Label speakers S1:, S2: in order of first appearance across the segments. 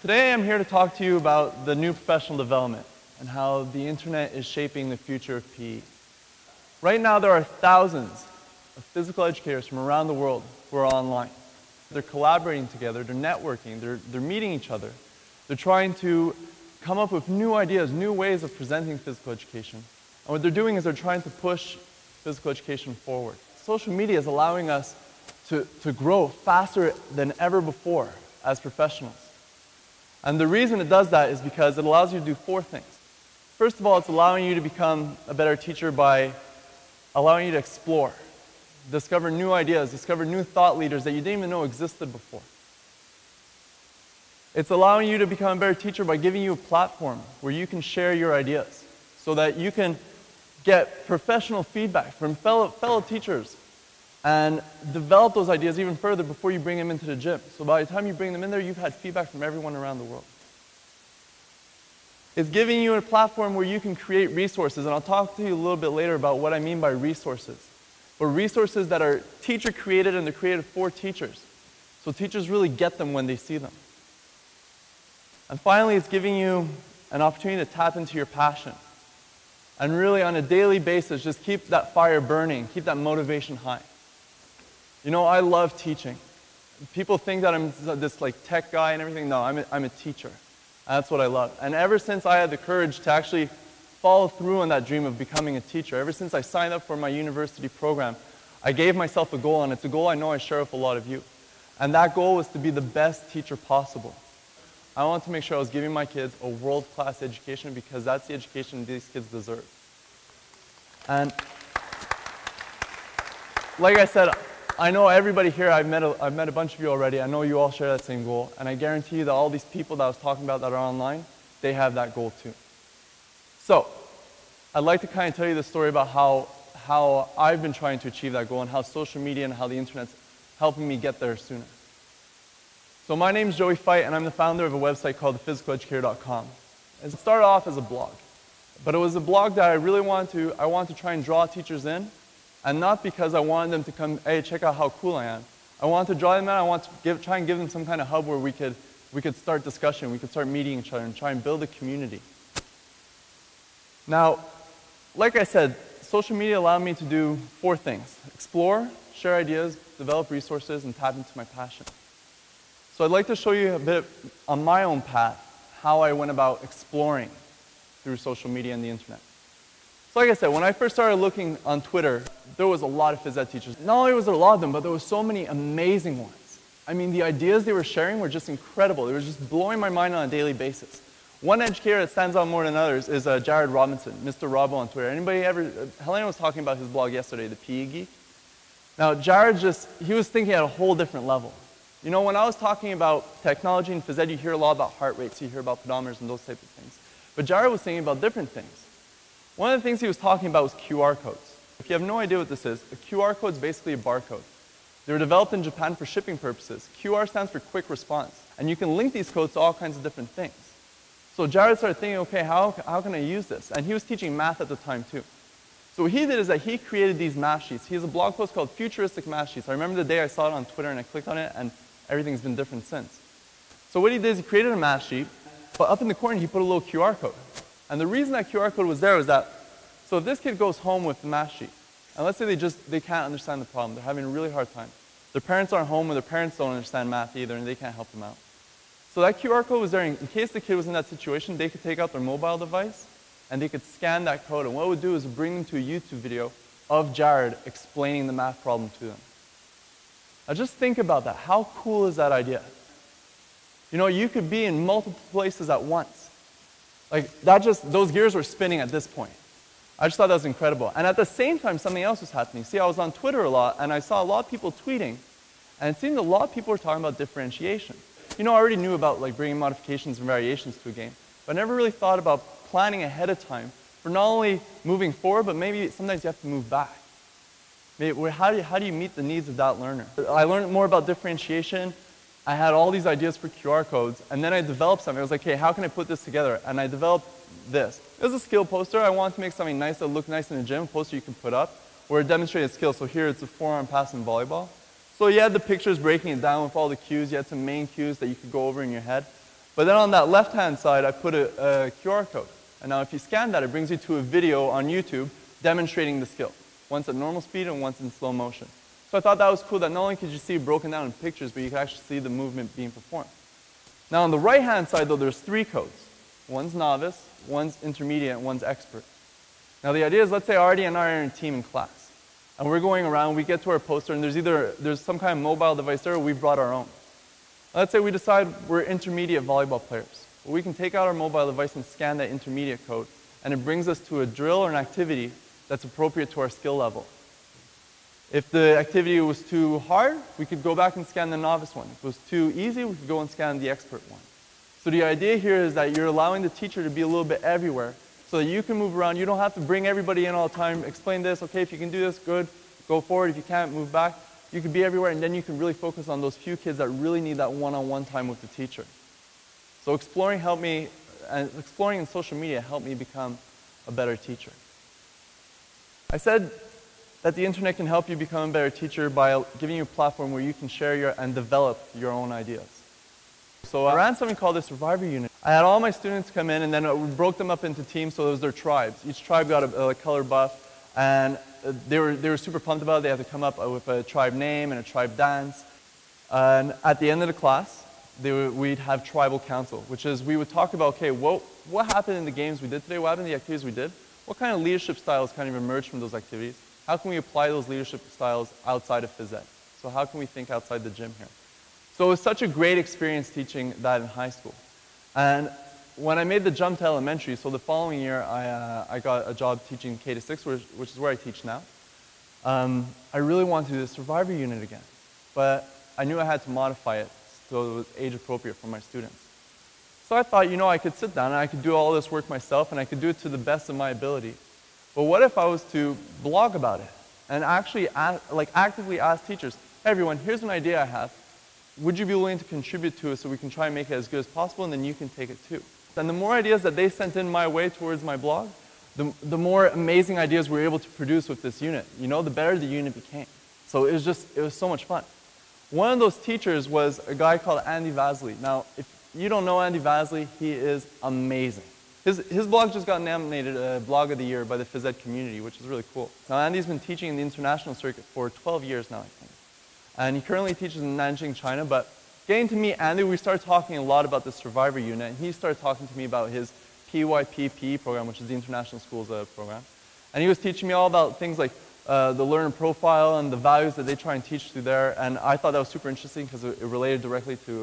S1: Today I'm here to talk to you about the new professional development and how the internet is shaping the future of PE. Right now there are thousands of physical educators from around the world who are online. They're collaborating together, they're networking, they're meeting each other. They're trying to come up with new ideas, new ways of presenting physical education. And what they're doing is they're trying to push physical education forward. Social media is allowing us to grow faster than ever before as professionals. And the reason it does that is because it allows you to do four things. First of all, it's allowing you to become a better teacher by allowing you to explore, discover new ideas, discover new thought leaders that you didn't even know existed before. It's allowing you to become a better teacher by giving you a platform where you can share your ideas so that you can get professional feedback from fellow teachers and develop those ideas even further before you bring them into the gym. So by the time you bring them in there, you've had feedback from everyone around the world. It's giving you a platform where you can create resources, and I'll talk to you a little bit later about what I mean by resources. But resources that are teacher-created and they're created for teachers. So teachers really get them when they see them. And finally, it's giving you an opportunity to tap into your passion. And really, on a daily basis, just keep that fire burning, keep that motivation high. You know, I love teaching. People think that I'm this tech guy and everything. No, I'm a teacher. That's what I love. And ever since I had the courage to actually follow through on that dream of becoming a teacher, ever since I signed up for my university program, I gave myself a goal, and it's a goal I know I share with a lot of you. And that goal was to be the best teacher possible. I want to make sure I was giving my kids a world-class education because that's the education these kids deserve. And like I said, I know everybody here, I've met a bunch of you already. I know you all share that same goal. And I guarantee you that all these people that I was talking about that are online, they have that goal too. So, I'd like to kind of tell you the story about how I've been trying to achieve that goal and how social media and how the internet's helping me get there sooner. So my name's Joey Feith, and I'm the founder of a website called thephysicaleducator.com. It started off as a blog, but it was a blog that I really wanted to try and draw teachers in, and not because I wanted them to come, hey, check out how cool I am. I wanted to draw them in, I wanted to try and give them some kind of hub where we could start discussion, we could start meeting each other and try and build a community. Now, like I said, social media allowed me to do four things: explore, share ideas, develop resources, and tap into my passion. So I'd like to show you a bit on my own path how I went about exploring through social media and the internet. So like I said, when I first started looking on Twitter, there was a lot of phys ed teachers. Not only was there a lot of them, but there were so many amazing ones. I mean, the ideas they were sharing were just incredible. They were just blowing my mind on a daily basis. One educator that stands out more than others is Jared Robinson, Mr. Robbo on Twitter. Anybody ever, Helena was talking about his blog yesterday, The PE Geek. Now, Jared he was thinking at a whole different level. You know, when I was talking about technology and phys ed, you hear a lot about heart rates, you hear about pedometers and those types of things. But Jared was thinking about different things. One of the things he was talking about was QR codes. If you have no idea what this is, a QR code is basically a barcode. They were developed in Japan for shipping purposes. QR stands for quick response. And you can link these codes to all kinds of different things. So Jared started thinking, okay, how can I use this? And he was teaching math at the time too. So what he did is that he created these math sheets. He has a blog post called Futuristic Math Sheets. I remember the day I saw it on Twitter and I clicked on it, and everything's been different since. So what he did is he created a math sheet, but up in the corner he put a little QR code. And the reason that QR code was there was that, so if this kid goes home with the math sheet, and let's say they can't understand the problem, they're having a really hard time. Their parents aren't home, or their parents don't understand math either, and they can't help them out. So that QR code was there in case the kid was in that situation. They could take out their mobile device, and they could scan that code. And what it would do is bring them to a YouTube video of Jared explaining the math problem to them. Now just think about that. How cool is that idea? You know, you could be in multiple places at once. Like, those gears were spinning at this point. I just thought that was incredible. And at the same time, something else was happening. See, I was on Twitter a lot, and I saw a lot of people tweeting, and it seemed a lot of people were talking about differentiation. You know, I already knew about bringing modifications and variations to a game, but I never really thought about planning ahead of time for not only moving forward, but maybe sometimes you have to move back. Maybe, how do you meet the needs of that learner? I learned more about differentiation. I had all these ideas for QR codes, and then I developed something. I was like, hey, how can I put this together? And I developed this. It was a skill poster. I wanted to make something nice that looked nice in the gym, a poster you can put up, where it demonstrated skills. So here it's a forearm pass in volleyball. So you had the pictures breaking it down with all the cues. You had some main cues that you could go over in your head. But then on that left-hand side, I put a QR code. And now if you scan that, it brings you to a video on YouTube demonstrating the skill. Once at normal speed and once in slow motion. So I thought that was cool that not only could you see it broken down in pictures, but you could actually see the movement being performed. Now on the right-hand side, though, there's 3 codes. One's novice, one's intermediate, and one's expert. Now the idea is, let's say Artie and I are in a team in class. And we're going around, we get to our poster, and there's some kind of mobile device there, or we brought our own. Let's say we decide we're intermediate volleyball players. Well, we can take out our mobile device and scan that intermediate code, and it brings us to a drill or an activity that's appropriate to our skill level. If the activity was too hard, we could go back and scan the novice one. If it was too easy, we could go and scan the expert one. So the idea here is that you're allowing the teacher to be a little bit everywhere so that you can move around. You don't have to bring everybody in all the time, explain this, okay, if you can do this, good, go forward. If you can't, move back. You can be everywhere, and then you can really focus on those few kids that really need that one-on-one time with the teacher. So exploring in social media helped me become a better teacher. I said that the internet can help you become a better teacher by giving you a platform where you can share and develop your own ideas. So I ran something called the Survivor Unit. I had all my students come in, and then we broke them up into teams, so it was their tribes. Each tribe got a color buff, and they were super pumped about it. They had to come up with a tribe name and a tribe dance. And at the end of the class, we'd have tribal council, which is we would talk about, okay, what happened in the games we did today? What happened in the activities we did? What kind of leadership styles kind of emerged from those activities? How can we apply those leadership styles outside of phys ed? So how can we think outside the gym here? So it was such a great experience teaching that in high school. And when I made the jump to elementary, so the following year I got a job teaching K to 6, which is where I teach now. I really wanted to do the Survivor Unit again. But I knew I had to modify it so it was age appropriate for my students. So I thought, I could sit down and I could do all this work myself and I could do it to the best of my ability. But what if I was to blog about it and actually actively ask teachers, hey everyone, here's an idea I have. Would you be willing to contribute to it so we can try and make it as good as possible, and then you can take it too? And the more ideas that they sent in my way towards my blog, the more amazing ideas we were able to produce with this unit. The better the unit became. So it was so much fun. One of those teachers was a guy called Andy Vasley. Now, if you don't know Andy Vasley, he is amazing. His blog just got nominated Blog of the Year by the phys ed community, which is really cool. Now, Andy's been teaching in the international circuit for 12 years now, I think. And he currently teaches in Nanjing, China. But getting to meet Andy, we started talking a lot about the Survivor Unit. And he started talking to me about his PYPPE program, which is the International Schools Program. And he was teaching me all about things like the learner profile and the values that they try and teach through there. And I thought that was super interesting because it related directly to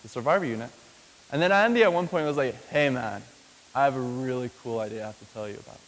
S1: the Survivor Unit. And then Andy at one point was like, hey man, I have a really cool idea I have to tell you about.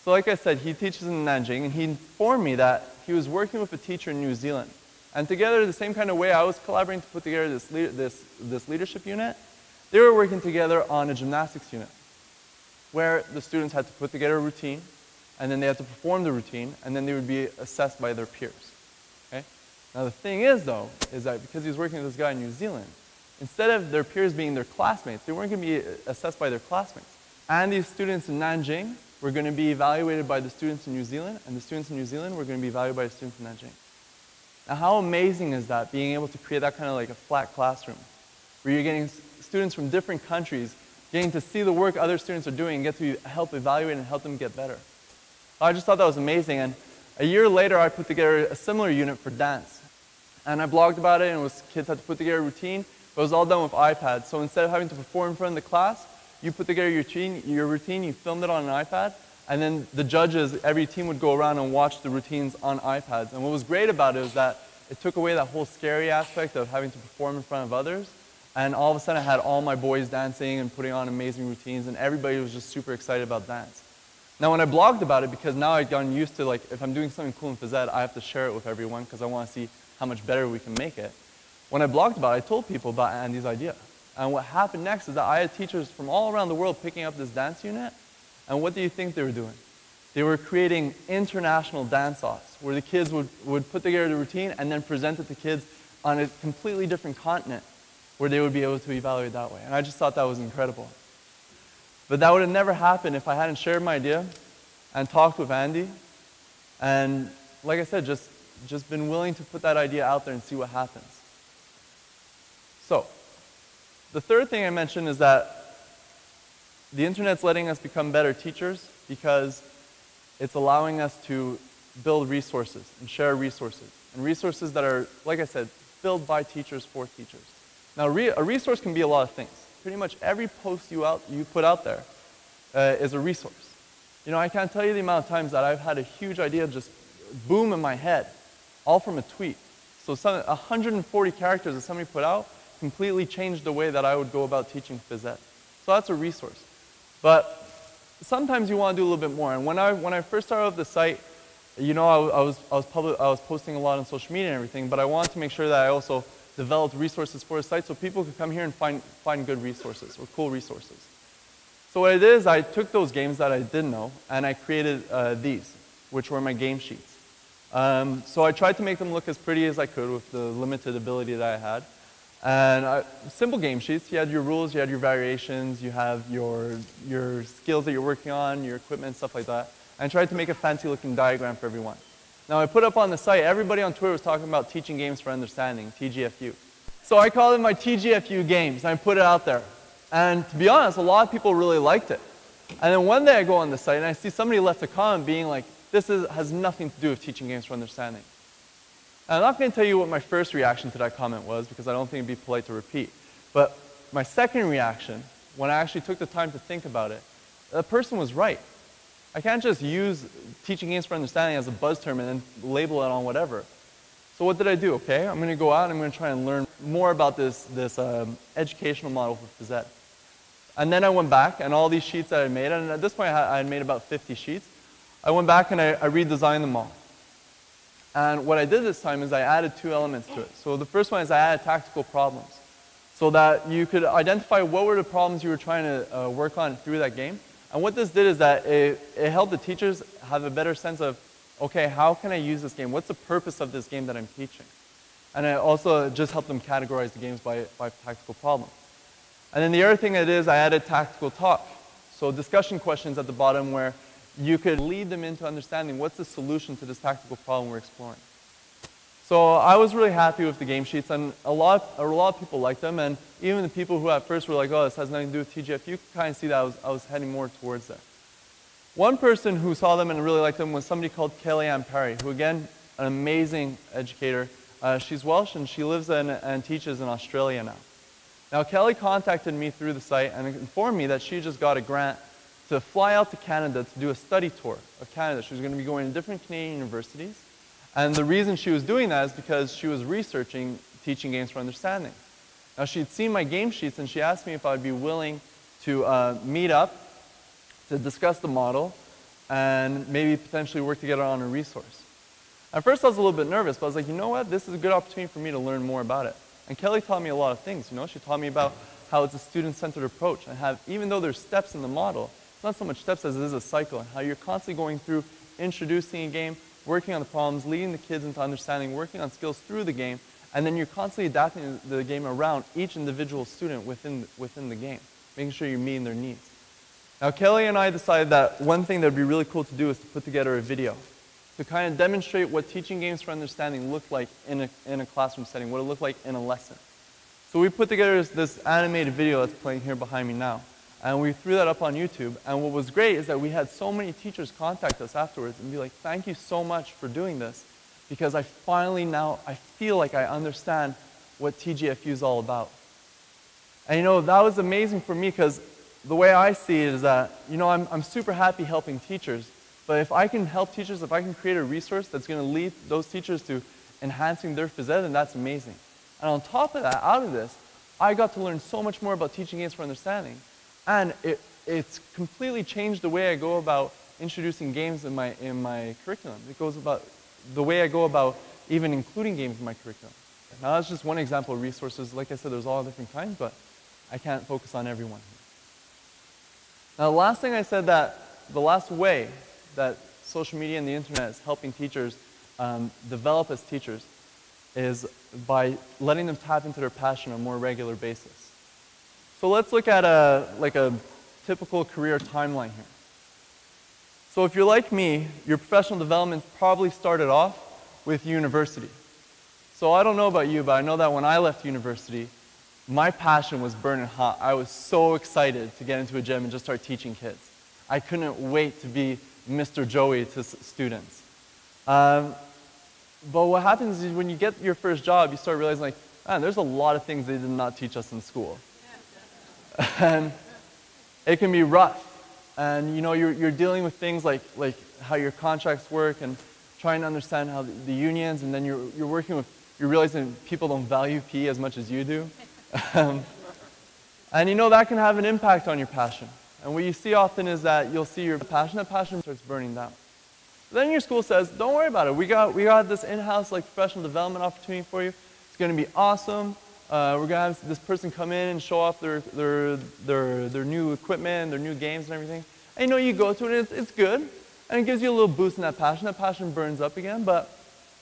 S1: So like I said, he teaches in Nanjing, and he informed me that he was working with a teacher in New Zealand. And together, the same kind of way I was collaborating to put together this leadership unit, they were working together on a gymnastics unit, where the students had to put together a routine, and then they had to perform the routine, and then they would be assessed by their peers. Okay? Now the thing is, though, is that because he was working with this guy in New Zealand, instead of their peers being their classmates, they weren't going to be assessed by their classmates. And these students in Nanjing were going to be evaluated by the students in New Zealand, and the students in New Zealand were going to be evaluated by the students in Nanjing. Now, how amazing is that, being able to create that kind of like a flat classroom, where you're getting students from different countries, getting to see the work other students are doing and get to help evaluate and help them get better. I just thought that was amazing, and a year later I put together a similar unit for dance. And I blogged about it, and kids had to put together a routine, but it was all done with iPads. So instead of having to perform in front of the class, you put together your routine, you filmed it on an iPad, and then the judges, every team would go around and watch the routines on iPads. And what was great about it was that it took away that whole scary aspect of having to perform in front of others. And all of a sudden I had all my boys dancing and putting on amazing routines, and everybody was just super excited about dance. Now when I blogged about it, because now I'd gotten used to, like, if I'm doing something cool in phys ed, I have to share it with everyone because I want to see how much better we can make it. When I blogged about it, I told people about Andy's idea. And what happened next is that I had teachers from all around the world picking up this dance unit. And what do you think they were doing? They were creating international dance-offs, where the kids would put together the routine and then present it to kids on a completely different continent, where they would be able to evaluate that way. And I just thought that was incredible. But that would have never happened if I hadn't shared my idea and talked with Andy. And like I said, just been willing to put that idea out there and see what happens. So, The third thing I mentioned is that the internet's letting us become better teachers because it's allowing us to build resources and share resources. And resources that are, like I said, built by teachers for teachers. Now, a resource can be a lot of things. Pretty much every post you put out there is a resource. You know, I can't tell you the amount of times that I've had a huge idea just boom in my head, all from a tweet. So 140 characters that somebody put out completely changed the way that I would go about teaching phys ed. So that's a resource. But sometimes you want to do a little bit more. And when I first started off the site, you know, I was posting a lot on social media and everything, but I wanted to make sure that I also developed resources for the site so people could come here and find good resources or cool resources. So what I did is I took those games that I didn't know and I created these, which were my game sheets. So I tried to make them look as pretty as I could with the limited ability that I had. And simple game sheets. You had your rules, you had your variations, you have your skills that you're working on, your equipment, stuff like that. And I tried to make a fancy looking diagram for everyone. Now I put up on the site, everybody on Twitter was talking about teaching games for understanding, TGFU. So I called it my TGFU games, and I put it out there. And to be honest, a lot of people really liked it. And then one day I go on the site and I see somebody left a comment being like, this has nothing to do with teaching games for understanding. And I'm not going to tell you what my first reaction to that comment was because I don't think it'd be polite to repeat. But my second reaction, when I actually took the time to think about it, the person was right. I can't just use teaching games for understanding as a buzz term and then label it on whatever. So what did I do? Okay, I'm going to go out and I'm going to try and learn more about this educational model for phys ed. And then I went back and all these sheets that I made, and at this point I had made about 50 sheets. I went back and I redesigned them all. And what I did this time is I added 2 elements to it. So the first one is I added tactical problems so that you could identify what were the problems you were trying to work on through that game. And what this did is that it helped the teachers have a better sense of, okay, how can I use this game? What's the purpose of this game that I'm teaching? And it also just helped them categorize the games by tactical problem. And then the other thing I did is I added tactical talk. So discussion questions at the bottom where you could lead them into understanding what's the solution to this tactical problem we're exploring. So I was really happy with the game sheets, and a lot of people liked them, and even the people who at first were like, oh, this has nothing to do with TGF, you could kind of see that I was heading more towards that. One person who saw them and really liked them was somebody called Kellyanne Perry, who again, an amazing educator. She's Welsh and she lives and teaches in Australia now. Now Kelly contacted me through the site and informed me that she just got a grant to fly out to Canada to do a study tour of Canada. She was going to be going to different Canadian universities. And the reason she was doing that is because she was researching teaching games for understanding. Now she'd seen my game sheets and she asked me if I'd be willing to meet up to discuss the model and maybe potentially work together on a resource. At first I was a little bit nervous, but I was like, you know what, this is a good opportunity for me to learn more about it. And Kelly taught me a lot of things, you know. She taught me about how it's a student-centered approach and even though there's steps in the model, it's not so much steps as it is a cycle, and how you're constantly going through introducing a game, working on the problems, leading the kids into understanding, working on skills through the game, and then you're constantly adapting the game around each individual student within the game, making sure you're meeting their needs. Now, Kelly and I decided that one thing that would be really cool to do is to put together a video to kind of demonstrate what teaching games for understanding looked like in a classroom setting, what it looked like in a lesson. So we put together this animated video that's playing here behind me now. And we threw that up on YouTube. And what was great is that we had so many teachers contact us afterwards and be like, thank you so much for doing this, because I feel like I understand what TGFU is all about. And you know, that was amazing for me because the way I see it is that, you know, I'm super happy helping teachers, but if I can help teachers, if I can create a resource that's going to lead those teachers to enhancing their phys ed, then that's amazing. And on top of that, out of this, I got to learn so much more about teaching games for understanding. And it's completely changed the way I go about introducing games in my curriculum. It goes about the way I go about even including games in my curriculum. Now that's just one example of resources. Like I said, there's all different kinds, but I can't focus on every one. Now the last thing I said, that the last way that social media and the internet is helping teachers develop as teachers is by letting them tap into their passion on a more regular basis. So let's look at a typical career timeline here. So if you're like me, your professional development probably started off with university. So I don't know about you, but I know that when I left university, my passion was burning hot. I was so excited to get into a gym and just start teaching kids. I couldn't wait to be Mr. Joey to students. But what happens is when you get your first job, you start realizing, like, man, there's a lot of things they did not teach us in school. And it can be rough. And you know, you're dealing with things like how your contracts work and trying to understand how the unions, and then you're working with, you're realizing people don't value PE as much as you do. And you know, that can have an impact on your passion. And what you see often is that you'll see your passion starts burning down. Then your school says, don't worry about it. We got this in-house like professional development opportunity for you. It's going to be awesome. We're going to have this person come in and show off their new equipment, their new games and everything. And you know, you go to it, and it's good. And it gives you a little boost in that passion. That passion burns up again, but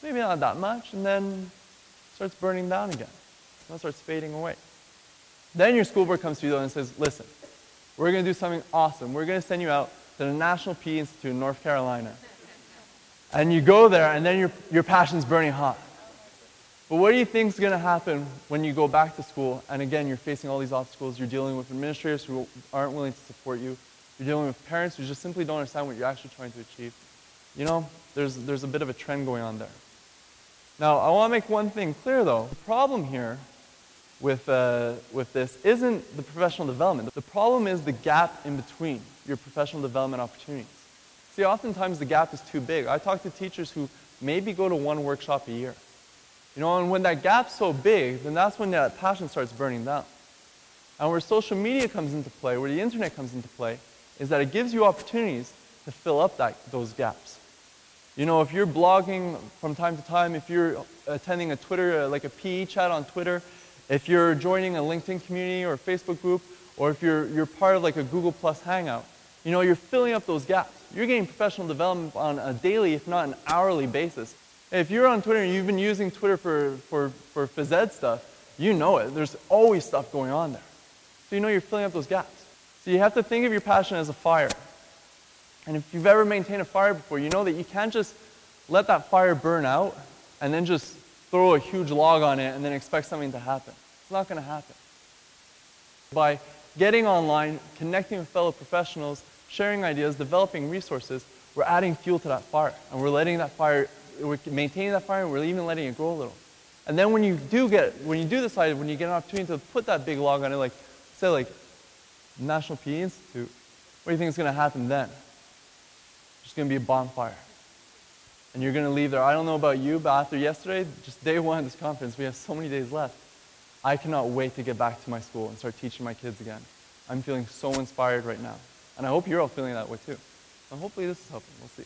S1: maybe not that much. And then starts burning down again. And it starts fading away. Then your school board comes to you and says, listen, we're going to do something awesome. We're going to send you out to the National PE Institute in North Carolina. And you go there, and then your passion's burning hot. But what do you think is going to happen when you go back to school, and again, you're facing all these obstacles, you're dealing with administrators who aren't willing to support you, you're dealing with parents who just simply don't understand what you're actually trying to achieve. You know, there's a bit of a trend going on there. Now, I want to make one thing clear, though. The problem here with this isn't the professional development. The problem is the gap in between your professional development opportunities. See, oftentimes the gap is too big. I talk to teachers who maybe go to one workshop a year. You know, and when that gap's so big, then that's when that passion starts burning down. And where social media comes into play, where the internet comes into play, is that it gives you opportunities to fill up those gaps. You know, if you're blogging from time to time, if you're attending a Twitter, like a PE chat on Twitter, if you're joining a LinkedIn community or a Facebook group, or if you're part of like a Google Plus Hangout, you know, you're filling up those gaps. You're getting professional development on a daily, if not an hourly basis. If you're on Twitter and you've been using Twitter for phys ed stuff, you know it. There's always stuff going on there. So you know you're filling up those gaps. So you have to think of your passion as a fire. And if you've ever maintained a fire before, you know that you can't just let that fire burn out and then just throw a huge log on it and then expect something to happen. It's not going to happen. By getting online, connecting with fellow professionals, sharing ideas, developing resources, we're adding fuel to that fire. And we're letting that fire, we're maintaining that fire, and we're even letting it grow a little. And then when you decide, when you get an opportunity to put that big log on it, like, say like, National PE Institute, what do you think is going to happen then? It's going to be a bonfire. And you're going to leave there. I don't know about you, but after yesterday, just day one of this conference, we have so many days left. I cannot wait to get back to my school and start teaching my kids again. I'm feeling so inspired right now. And I hope you're all feeling that way too. And hopefully this is helping. We'll see.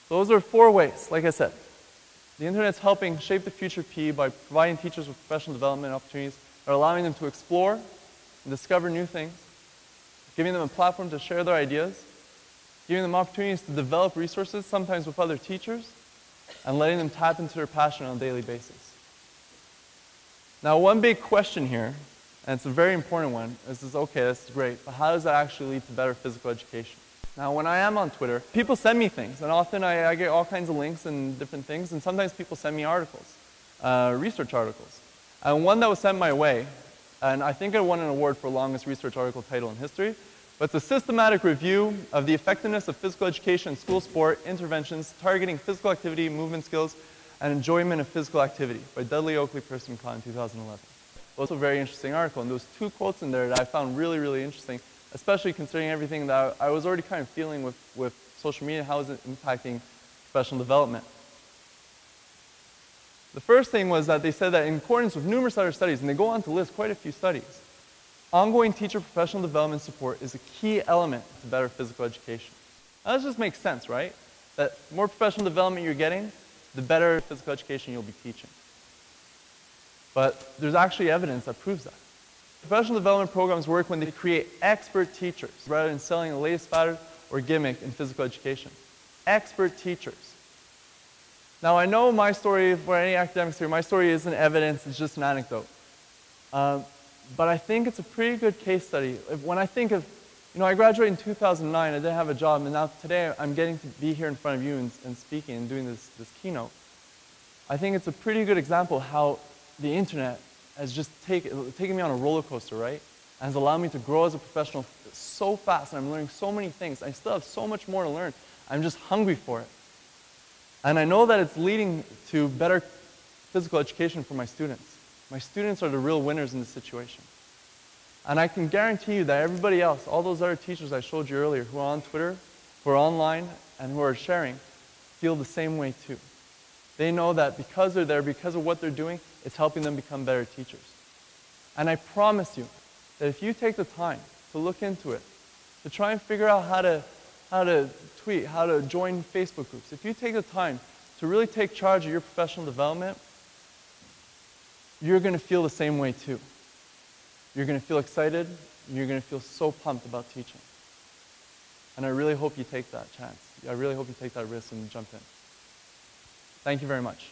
S1: Those are 4 ways, like I said. The internet's helping shape the future of PE by providing teachers with professional development opportunities that are allowing them to explore and discover new things, giving them a platform to share their ideas, giving them opportunities to develop resources, sometimes with other teachers, and letting them tap into their passion on a daily basis. Now, one big question here, and it's a very important one, is okay, that's great, but how does that actually lead to better physical education? Now, when I am on Twitter, people send me things, and often I get all kinds of links and different things, and sometimes people send me articles, research articles. And one that was sent my way, and I think I won an award for longest research article title in history, but it's a systematic review of the effectiveness of physical education in school sport interventions targeting physical activity, movement skills, and enjoyment of physical activity by Dudley Oakley Person in 2011. Also a very interesting article, and there was 2 quotes in there that I found really, really interesting, especially considering everything that I was already kind of feeling with social media, how is it impacting professional development. The first thing was that they said that in accordance with numerous other studies, and they go on to list quite a few studies, ongoing teacher professional development support is a key element to better physical education. Now, that just makes sense, right? That the more professional development you're getting, the better physical education you'll be teaching. But there's actually evidence that proves that. Professional development programs work when they create expert teachers rather than selling the latest fad or gimmick in physical education. Expert teachers. Now, I know my story, for any academics here, my story isn't evidence, it's just an anecdote. But I think it's a pretty good case study. When I think of, you know, I graduated in 2009, I didn't have a job, and now today I'm getting to be here in front of you and speaking and doing this keynote. I think it's a pretty good example how the internet has just taken me on a roller coaster, right? And has allowed me to grow as a professional so fast, and I'm learning so many things. I still have so much more to learn. I'm just hungry for it. And I know that it's leading to better physical education for my students. My students are the real winners in this situation. And I can guarantee you that everybody else, all those other teachers I showed you earlier who are on Twitter, who are online, and who are sharing, feel the same way too. They know that because they're there, because of what they're doing, it's helping them become better teachers. And I promise you that if you take the time to look into it, to try and figure out how to tweet, how to join Facebook groups, if you take the time to really take charge of your professional development, you're going to feel the same way too. You're going to feel excited, and you're going to feel so pumped about teaching. And I really hope you take that chance. I really hope you take that risk and jump in. Thank you very much.